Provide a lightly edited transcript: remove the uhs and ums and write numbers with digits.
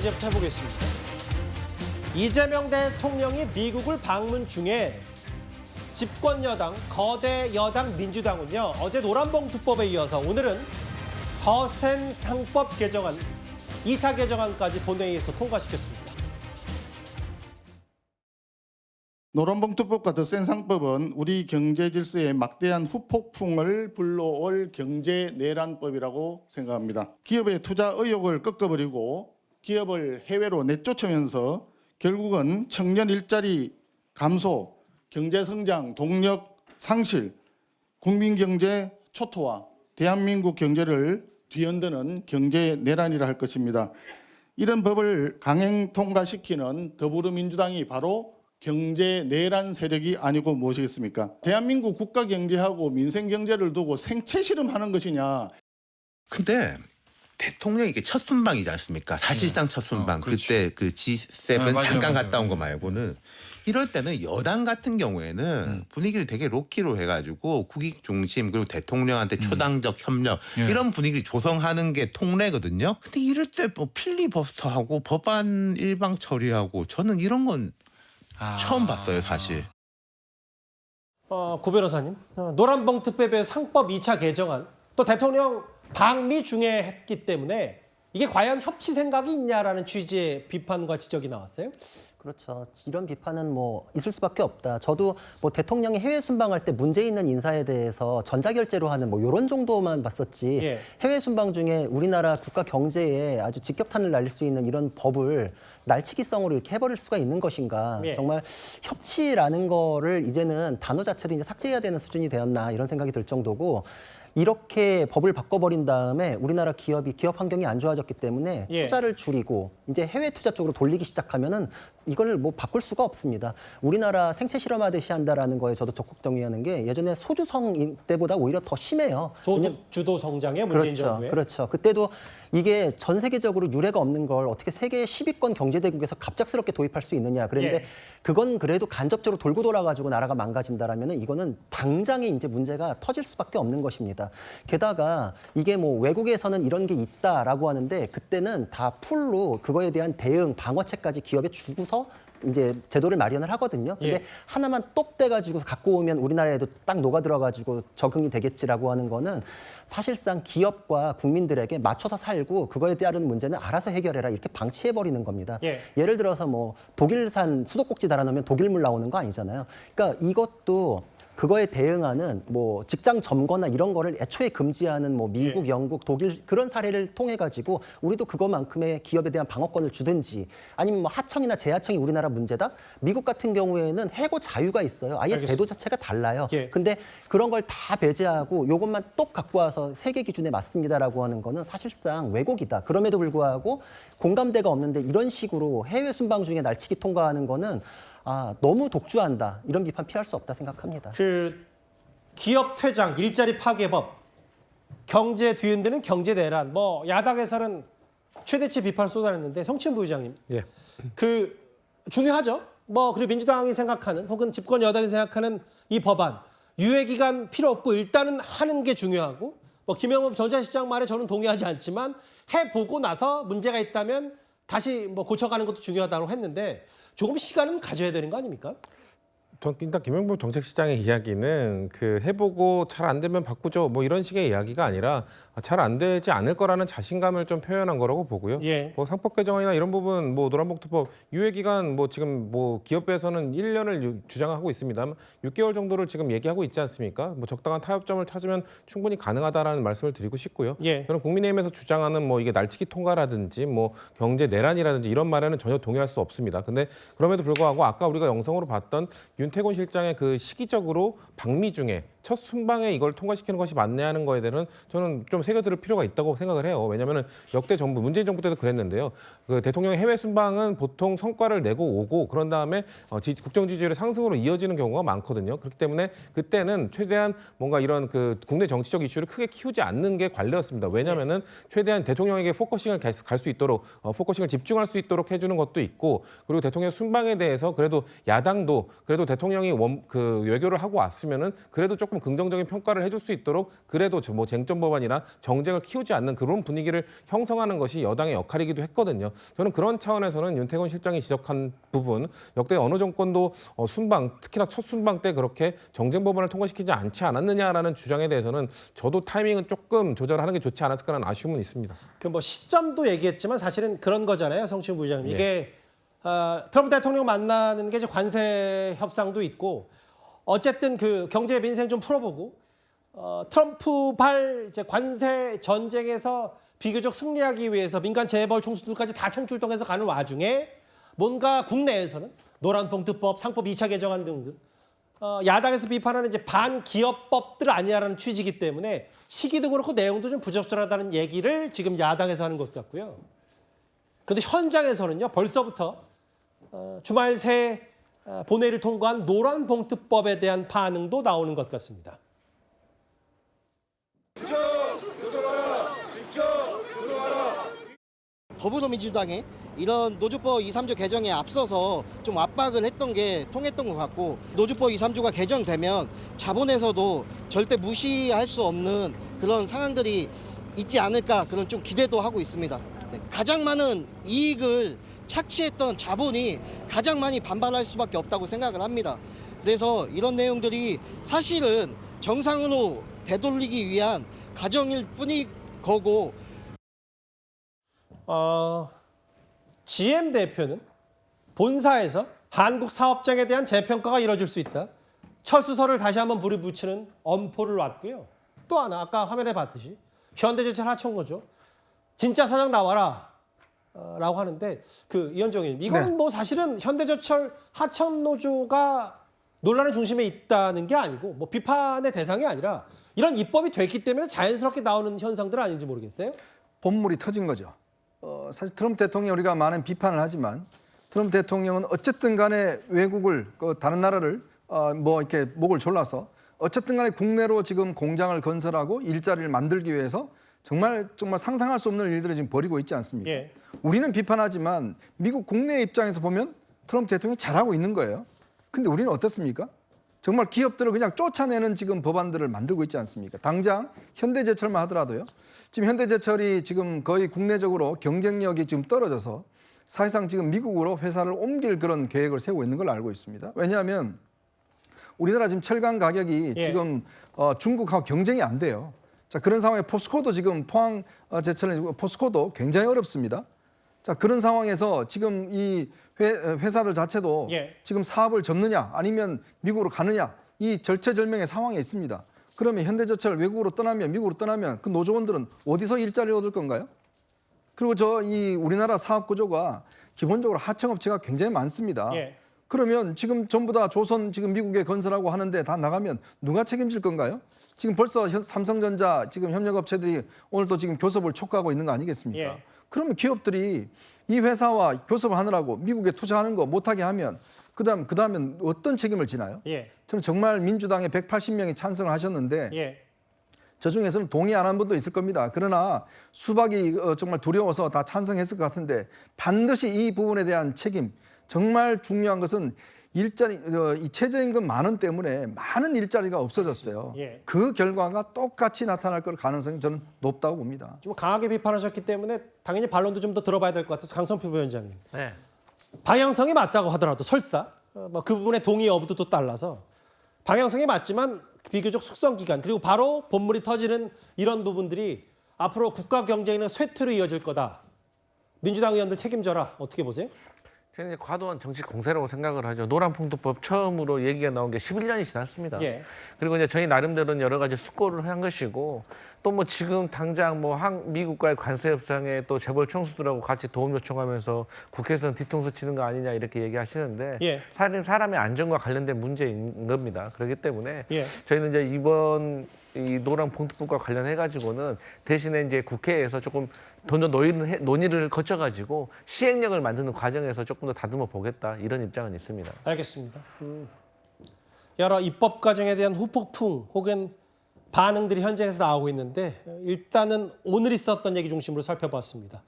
이제부터 해보겠습니다. 이재명 대통령이 미국을 방문 중에 집권 여당, 거대 여당 민주당은요, 어제 노란봉투법에 이어서 오늘은 더 센 상법 개정안, 2차 개정안까지 본회의에서 통과시켰습니다. 노란봉투법과 더 센 상법은 우리 경제 질서에 막대한 후폭풍을 불러올 경제 내란법이라고 생각합니다. 기업의 투자 의욕을 꺾어버리고 기업을 해외로 내쫓으면서 결국은 청년 일자리 감소, 경제 성장 동력 상실, 국민 경제 초토화, 대한민국 경제를 뒤흔드는 경제 내란이라 할 것입니다. 이런 법을 강행 통과시키는 더불어민주당이 바로 경제 내란 세력이 아니고 무엇이겠습니까? 대한민국 국가 경제하고 민생 경제를 두고 생체 실험하는 것이냐? 근데 대통령이 이게 첫 순방이지 않습니까? 사실상 첫 순방. 그렇죠. 그때 그 G7 맞아요, 잠깐 맞아요. 갔다 온 거 말고는 이럴 때는 여당 같은 경우에는 분위기를 되게 로키로 해가지고 국익 중심 그리고 대통령한테 초당적 협력 예. 이런 분위기를 조성하는 게 통례거든요. 근데 이럴 때 뭐 필리버스터하고 법안 일방 처리하고 저는 이런 건 처음 봤어요, 사실. 구 변호사님, 노란봉투법의 상법 2차 개정안, 또 대통령 방미 중에 했기 때문에 이게 과연 협치 생각이 있냐라는 취지의 비판과 지적이 나왔어요. 그렇죠. 이런 비판은 뭐 있을 수밖에 없다. 저도 뭐 대통령이 해외 순방할 때 문제 있는 인사에 대해서 전자결제로 하는 뭐 이런 정도만 봤었지. 예. 해외 순방 중에 우리나라 국가 경제에 아주 직격탄을 날릴 수 있는 이런 법을 날치기성으로 이렇게 해버릴 수가 있는 것인가. 예. 정말 협치라는 거를 이제는 단어 자체도 이제 삭제해야 되는 수준이 되었나 이런 생각이 들 정도고. 이렇게 법을 바꿔버린 다음에 우리나라 기업이 기업 환경이 안 좋아졌기 때문에 예. 투자를 줄이고 이제 해외 투자 쪽으로 돌리기 시작하면은 이걸 뭐 바꿀 수가 없습니다. 우리나라 생체 실험하듯이 한다라는 거에 저도 적극 동의하는 게 예전에 소주성 때보다 오히려 더 심해요. 주도 성장의 문재인 그렇죠. 정부에. 그렇죠. 그때도 이게 전 세계적으로 유례가 없는 걸 어떻게 세계 10위권 경제대국에서 갑작스럽게 도입할 수 있느냐. 그런데 예. 그건 그래도 간접적으로 돌고 돌아가지고 나라가 망가진다라면은 이거는 당장에 이제 문제가 터질 수밖에 없는 것입니다. 게다가 이게 뭐 외국에서는 이런 게 있다라고 하는데 그때는 다 풀로 그거에 대한 대응 방어책까지 기업에 주고서 이제 제도를 마련을 하거든요. 근데 예. 하나만 똑 떼가지고 갖고 오면 우리나라에도 딱 녹아들어가지고 적응이 되겠지라고 하는 거는 사실상 기업과 국민들에게 맞춰서 살고 그거에 따른 문제는 알아서 해결해라 이렇게 방치해버리는 겁니다. 예. 예를 들어서 뭐 독일산 수도꼭지 달아놓으면 독일물 나오는 거 아니잖아요. 그러니까 이것도 그거에 대응하는 뭐 직장 점거나 이런 거를 애초에 금지하는 뭐 미국, 영국, 독일 그런 사례를 통해 가지고 우리도 그거만큼의 기업에 대한 방어권을 주든지 아니면 뭐 하청이나 재하청이 우리나라 문제다. 미국 같은 경우에는 해고 자유가 있어요. 아예 알겠습니다. 제도 자체가 달라요. 예. 근데 그런 걸 다 배제하고 요것만 똑 갖고 와서 세계 기준에 맞습니다라고 하는 거는 사실상 왜곡이다. 그럼에도 불구하고 공감대가 없는데 이런 식으로 해외 순방 중에 날치기 통과하는 거는 너무 독주한다. 이런 비판 피할 수 없다 생각합니다. 그 기업 퇴장, 일자리 파괴법, 경제 뒤흔드는 경제 내란. 뭐 야당에서는 최대치 비판을 쏟아냈는데 성친 부의장님, 예. 그 중요하죠. 뭐 그리고 민주당이 생각하는 혹은 집권 여당이 생각하는 이 법안 유예 기간 필요 없고 일단은 하는 게 중요하고 뭐 김영업 전자시장 말에 저는 동의하지 않지만 해보고 나서 문제가 있다면 다시 뭐 고쳐가는 것도 중요하다고 했는데 조금 시간은 가져야 되는 거 아닙니까? 전 일단 김영범 정책시장의 이야기는 그 해보고 잘 안 되면 바꾸죠 뭐 이런 식의 이야기가 아니라 잘 안 되지 않을 거라는 자신감을 좀 표현한 거라고 보고요. 예. 뭐 상법 개정이나 이런 부분 뭐 노란봉투법 유예 기간 뭐 지금 뭐 기업에서는 1년을 주장하고 있습니다만 6개월 정도를 지금 얘기하고 있지 않습니까? 뭐 적당한 타협점을 찾으면 충분히 가능하다라는 말씀을 드리고 싶고요. 예. 저는 국민의힘에서 주장하는 뭐 이게 날치기 통과라든지 뭐 경제 내란이라든지 이런 말에는 전혀 동의할 수 없습니다. 근데 그럼에도 불구하고 아까 우리가 영상으로 봤던 윤태곤 실장의 그 시기적으로 방미 중에 첫 순방에 이걸 통과시키는 것이 맞냐는 거에 대해서는 저는 좀 새겨들을 필요가 있다고 생각을 해요. 왜냐하면 역대 정부, 문재인 정부 때도 그랬는데요. 그 대통령의 해외 순방은 보통 성과를 내고 오고 그런 다음에 국정 지지율의 상승으로 이어지는 경우가 많거든요. 그렇기 때문에 그때는 최대한 뭔가 이런 그 국내 정치적 이슈를 크게 키우지 않는 게 관례였습니다. 왜냐하면은 최대한 대통령에게 포커싱을 갈 수 있도록 포커싱을 집중할 수 있도록 해주는 것도 있고 그리고 대통령 순방에 대해서 그래도 야당도 그래도 대통령이 외교를 하고 왔으면은 그래도 조금 조금 긍정적인 평가를 해줄 수 있도록 그래도 뭐 쟁점 법안이나 정쟁을 키우지 않는 그런 분위기를 형성하는 것이 여당의 역할이기도 했거든요. 저는 그런 차원에서는 윤태곤 실장이 지적한 부분, 역대 어느 정권도 순방, 특히나 첫 순방 때 그렇게 정쟁 법안을 통과시키지 않지 않았느냐라는 주장에 대해서는 저도 타이밍은 조금 조절하는 게 좋지 않았을까라는 아쉬움은 있습니다. 그 뭐 시점도 얘기했지만 사실은 그런 거잖아요, 성신 부장님. 이게 트럼프 대통령 만나는 게 이제 관세 협상도 있고, 어쨌든 그 경제 민생 좀 풀어보고 트럼프발 이제 관세 전쟁에서 비교적 승리하기 위해서 민간 재벌 총수들까지 다 총출동해서 가는 와중에 뭔가 국내에서는 노란봉투법, 상법 2차 개정안 등등 야당에서 비판하는 이제 반기업법들 아니냐라는 취지이기 때문에 시기도 그렇고 내용도 좀 부적절하다는 얘기를 지금 야당에서 하는 것 같고요. 그런데 현장에서는요, 벌써부터 주말 새 본회의를 통과한 노란봉투법에 대한 반응도 나오는 것 같습니다. 더불어민주당이 이런 노조법 2, 3조 개정에 앞서서 좀 압박을 했던 게 통했던 것 같고, 노조법 2, 3조가 개정되면 자본에서도 절대 무시할 수 없는 그런 상황들이 있지 않을까, 그런 좀 기대도 하고 있습니다. 네. 가장 많은 이익을 착취했던 자본이 가장 많이 반발할 수밖에 없다고 생각을 합니다. 그래서 이런 내용들이 사실은 정상으로 되돌리기 위한 과정일 뿐이 거고, GM 대표는 본사에서 한국 사업장에 대한 재평가가 이뤄질 수 있다. 철수서를 다시 한번 불이 붙이는 엄포를 놨고요. 또 하나 아까 화면에 봤듯이 현대제철 하청노조 진짜 사장 나와라 라고 하는데, 그 이현정님, 이거는 뭐 사실은 현대제철 하청노조가 논란의 중심에 있다는 게 아니고 뭐 비판의 대상이 아니라 이런 입법이 됐기 때문에 자연스럽게 나오는 현상들 아닌지 모르겠어요. 본물이 터진 거죠. 사실 트럼프 대통령 우리가 많은 비판을 하지만 트럼프 대통령은 어쨌든 간에 외국을 다른 나라를 뭐 이렇게 목을 졸라서 어쨌든 간에 국내로 지금 공장을 건설하고 일자리를 만들기 위해서 정말 상상할 수 없는 일들을 지금 벌이고 있지 않습니까? 예. 우리는 비판하지만 미국 국내 입장에서 보면 트럼프 대통령이 잘하고 있는 거예요. 근데 우리는 어떻습니까? 정말 기업들을 그냥 쫓아내는 지금 법안들을 만들고 있지 않습니까? 당장 현대제철만 하더라도요. 지금 현대제철이 지금 거의 국내적으로 경쟁력이 지금 떨어져서 사실상 지금 미국으로 회사를 옮길 그런 계획을 세우고 있는 걸 알고 있습니다. 왜냐하면 우리나라 지금 철강 가격이 지금 중국하고 경쟁이 안 돼요. 자, 그런 상황에 포스코도 지금 포항 제철 포스코도 굉장히 어렵습니다. 자, 그런 상황에서 지금 이 회사들 자체도 지금 사업을 접느냐 아니면 미국으로 가느냐, 이 절체절명의 상황에 있습니다. 그러면 현대제철 외국으로 떠나면, 미국으로 떠나면 그 노조원들은 어디서 일자리를 얻을 건가요? 그리고 이 우리나라 사업 구조가 기본적으로 하청업체가 굉장히 많습니다. 그러면 지금 전부 다 조선 지금 미국에 건설하고 하는데 다 나가면 누가 책임질 건가요? 지금 벌써 삼성전자 지금 협력업체들이 오늘 또 지금 교섭을 촉구하고 있는 거 아니겠습니까? 그러면 기업들이 이 회사와 교섭을 하느라고 미국에 투자하는 거 못하게 하면 그다음엔 어떤 책임을 지나요? 저는 정말 민주당에 180명이 찬성을 하셨는데 저 중에서는 동의 안 한 분도 있을 겁니다. 그러나 수박이 정말 두려워서 다 찬성했을 것 같은데 반드시 이 부분에 대한 책임, 정말 중요한 것은 일자리, 이 최저임금 만원 때문에 많은 일자리가 없어졌어요. 그 결과가 똑같이 나타날 가능성이 저는 높다고 봅니다. 좀 강하게 비판하셨기 때문에 당연히 반론도 좀 더 들어봐야 될 것 같아서 강성표 부위원장님. 방향성이 맞다고 하더라도 설사 뭐 그 부분에 동의 여부도 또 달라서 방향성이 맞지만 비교적 숙성 기간, 그리고 바로 본물이 터지는 이런 부분들이 앞으로 국가 경쟁의 쇠퇴로 이어질 거다. 민주당 의원들 책임져라. 어떻게 보세요? 저는 이제 과도한 정치 공세라고 생각을 하죠. 노란봉투법 처음으로 얘기가 나온 게 11년이 지났습니다. 그리고 이제 저희 나름대로는 여러 가지 숙고를 한 것이고, 또 뭐 지금 당장 뭐 미국과의 관세 협상에 또 재벌 총수들하고 같이 도움 요청하면서 국회에서는 뒤통수 치는 거 아니냐 이렇게 얘기하시는데 사람의 안전과 관련된 문제인 겁니다. 그렇기 때문에 저희는 이제 이번 이 노란봉투법과 관련해 가지고는 대신에 이제 국회에서 조금 더 논의를 거쳐가지고 시행령을 만드는 과정에서 조금 더 다듬어 보겠다, 이런 입장은 있습니다. 알겠습니다. 여러 입법 과정에 대한 후폭풍 혹은 반응들이 현장에서 나오고 있는데 일단은 오늘 있었던 얘기 중심으로 살펴봤습니다.